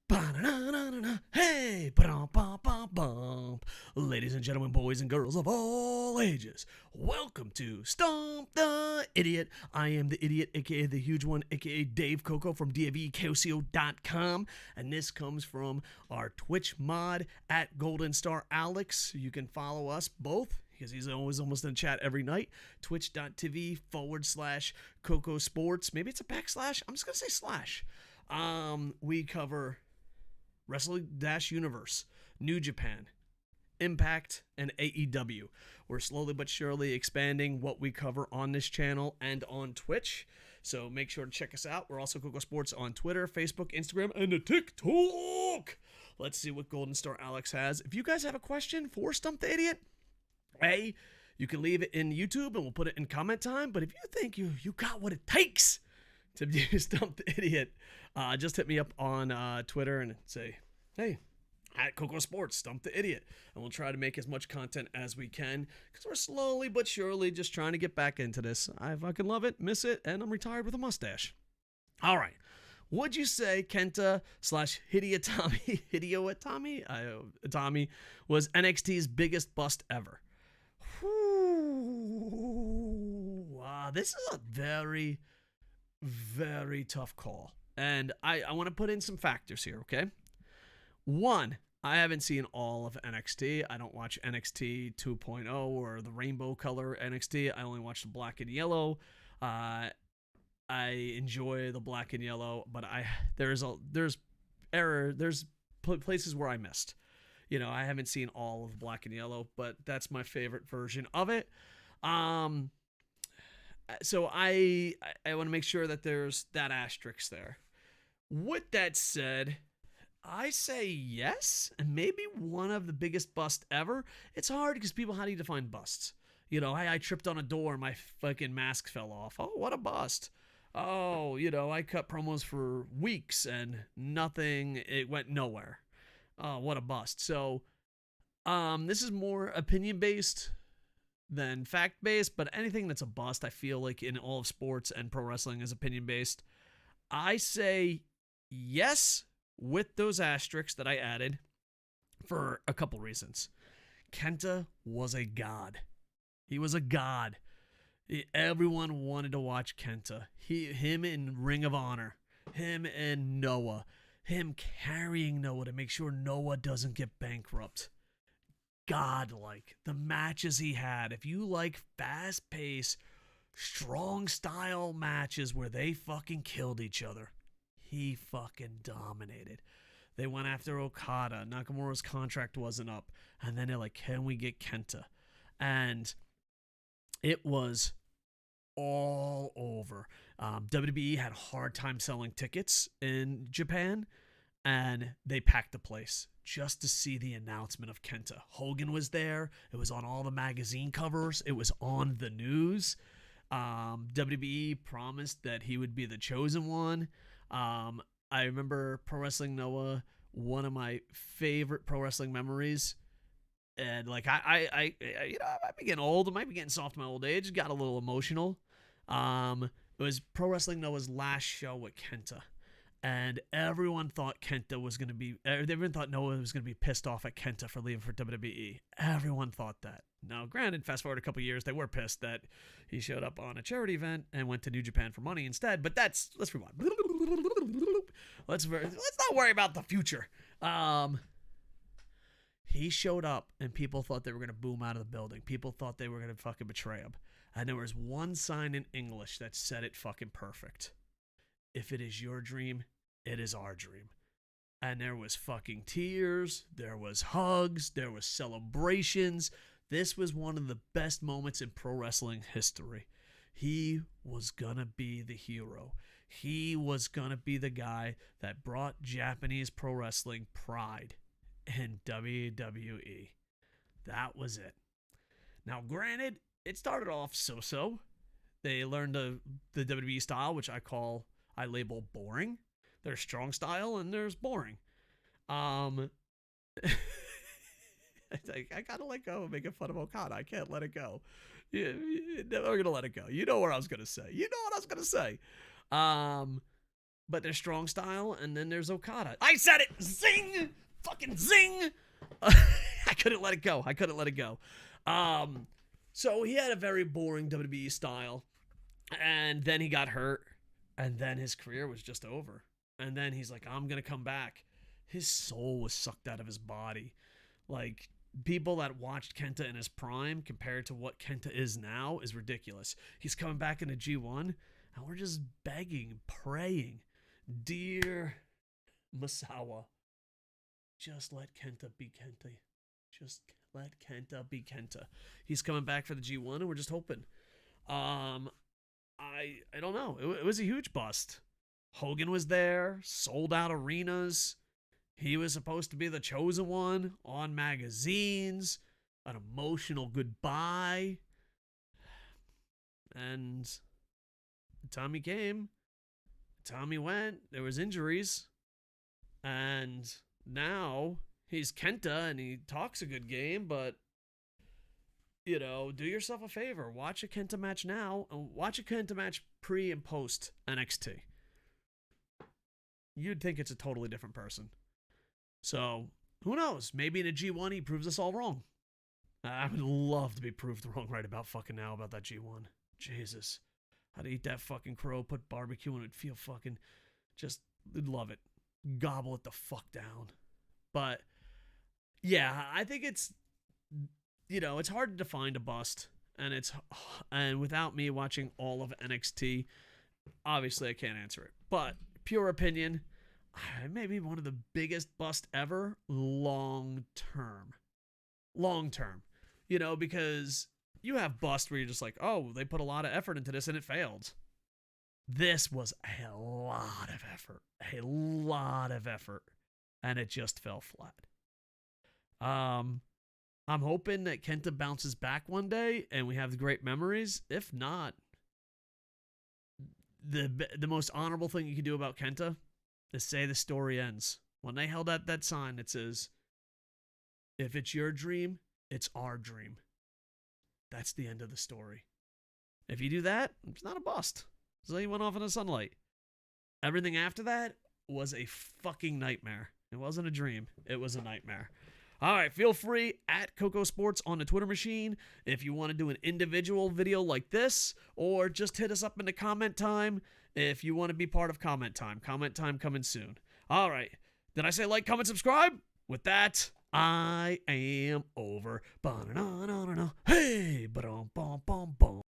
Ba-na-na-na-na-na. Hey, ba-dum-bum-bum-bum. Ladies and gentlemen, boys and girls of all ages, welcome to Stump the Idiot. I am the idiot, aka the huge one, aka Dave Koco from DAVKOCO.com, and this comes from our Twitch mod at Golden Star Alex. You can follow us both because he's always almost in chat every night. Twitch.tv/KocoSports. Maybe it's a backslash. I'm just going to say slash. We cover Wrestling-Universe, New Japan, Impact, and AEW. We're slowly but surely expanding what we cover on this channel and on Twitch, so make sure to check us out. We're also KocoSports on Twitter, Facebook, Instagram, and the TikTok. Let's see what Golden Star Alex has. If you guys have a question for Stump the Idiot, hey, you can leave it in YouTube and we'll put it in comment time, but if you think you got what it takes to do Stump the Idiot, just hit me up on Twitter and say, hey, at KocoSports, Stump the Idiot. And we'll try to make as much content as we can because we're slowly but surely just trying to get back into this. I fucking love it, miss it, and I'm retired with a mustache. All right. Would you say Kenta / Hideo Itami was NXT's biggest bust ever? This is a very, very tough call. And I want to put in some factors here, okay? One, I haven't seen all of NXT. I don't watch NXT 2.0 or the rainbow color NXT. I only watch the black and yellow. I enjoy the black and yellow, but there's places where I missed. You know, I haven't seen all of black and yellow, but that's my favorite version of it. So I want to make sure that there's that asterisk there. With that said, I say yes, and maybe one of the biggest busts ever. It's hard because how do you define busts? You know, I tripped on a door and my fucking mask fell off. Oh, what a bust. Oh, you know, I cut promos for weeks and nothing, it went nowhere. Oh, what a bust. So, this is more opinion-based than fact-based, but anything that's a bust, I feel like in all of sports and pro wrestling is opinion-based. I say yes with those asterisks that I added for a couple reasons. Kenta was a god. He was a god. Everyone wanted to watch Kenta. Him in Ring of Honor. Him and Noah. Him carrying Noah to make sure Noah doesn't get bankrupt. Godlike. The matches he had. If you like fast-paced, strong style matches where they fucking killed each other, he fucking dominated. They went after Okada. Nakamura's contract wasn't up. And then they're like, can we get Kenta? And it was all over. WWE had a hard time selling tickets in Japan, and they packed the place just to see the announcement of Kenta. Hogan was there. It was on all the magazine covers. It was on the news. WWE promised that he would be the chosen one. I remember Pro Wrestling Noah, one of my favorite pro wrestling memories. And like I you know, I might be getting old. I might be getting soft in my old age. Got a little emotional. It was Pro Wrestling Noah's last show with Kenta, and everyone thought Kenta was going to be. Everyone thought Noah was going to be pissed off at Kenta for leaving for WWE. Everyone thought that. Now, granted, fast forward a couple years, they were pissed that he showed up on a charity event and went to New Japan for money instead. But let's rewind. Let's not worry about the future. He showed up and people thought they were going to boom out of the building. People thought they were going to fucking betray him. And there was one sign in English that said it fucking perfect. If it is your dream, it is our dream. And there was fucking tears. There was hugs. There was celebrations. This was one of the best moments in pro wrestling history. He was gonna be the hero. He was gonna be the guy that brought Japanese pro wrestling pride in WWE. That was it. Now, granted, it started off so-so. They learned the WWE style, which I label boring. There's strong style and there's boring. I gotta let go of making fun of Okada. I can't let it go. We're gonna let it go. You know what I was gonna say. You know what I was gonna say. but there's strong style, and then there's Okada. I said it! Zing! Fucking zing! I couldn't let it go. So he had a very boring WWE style, and then he got hurt, and then his career was just over. And then he's like, I'm going to come back. His soul was sucked out of his body. Like, people that watched Kenta in his prime compared to what Kenta is now is ridiculous. He's coming back into G1, and we're just begging, praying, dear Masawa, just let Kenta be Kenta. Just let Kenta be Kenta. He's coming back for the G1, and we're just hoping. I don't know. It was a huge bust. Hogan was there, sold out arenas. He was supposed to be the chosen one on magazines, an emotional goodbye. And Tommy came, Tommy went, there was injuries, and now he's Kenta and he talks a good game, but you know, do yourself a favor. Watch a Kenta match now and watch a Kenta match pre and post NXT. You'd think it's a totally different person. So, who knows? Maybe in a G1 he proves us all wrong. I would love to be proved wrong right about fucking now about that G1. Jesus. I'd eat that fucking crow, put barbecue in it, feel fucking, just love it. Gobble it the fuck down. But, yeah, I think it's, you know, it's hard to find a bust. And without me watching all of NXT, obviously I can't answer it. But, pure opinion, maybe one of the biggest bust ever long term. You know, because you have bust where you're just like, oh, they put a lot of effort into this and it failed. This was a lot of effort, and it just fell flat. I'm hoping that Kenta bounces back one day and we have great memories. If not, the most honorable thing you can do about Kenta is say the story ends. When they held out that sign that says, if it's your dream, it's our dream. That's the end of the story. If you do that, it's not a bust. So he went off in the sunlight. Everything after that was a fucking nightmare. It wasn't a dream. It was a nightmare. All right, feel free at KocoSports on the Twitter machine if you want to do an individual video like this, or just hit us up in the comment time if you want to be part of comment time. Comment time coming soon. All right. Did I say like, comment, subscribe? With that, I am over. Hey, ba-dum, bum, bum, bum.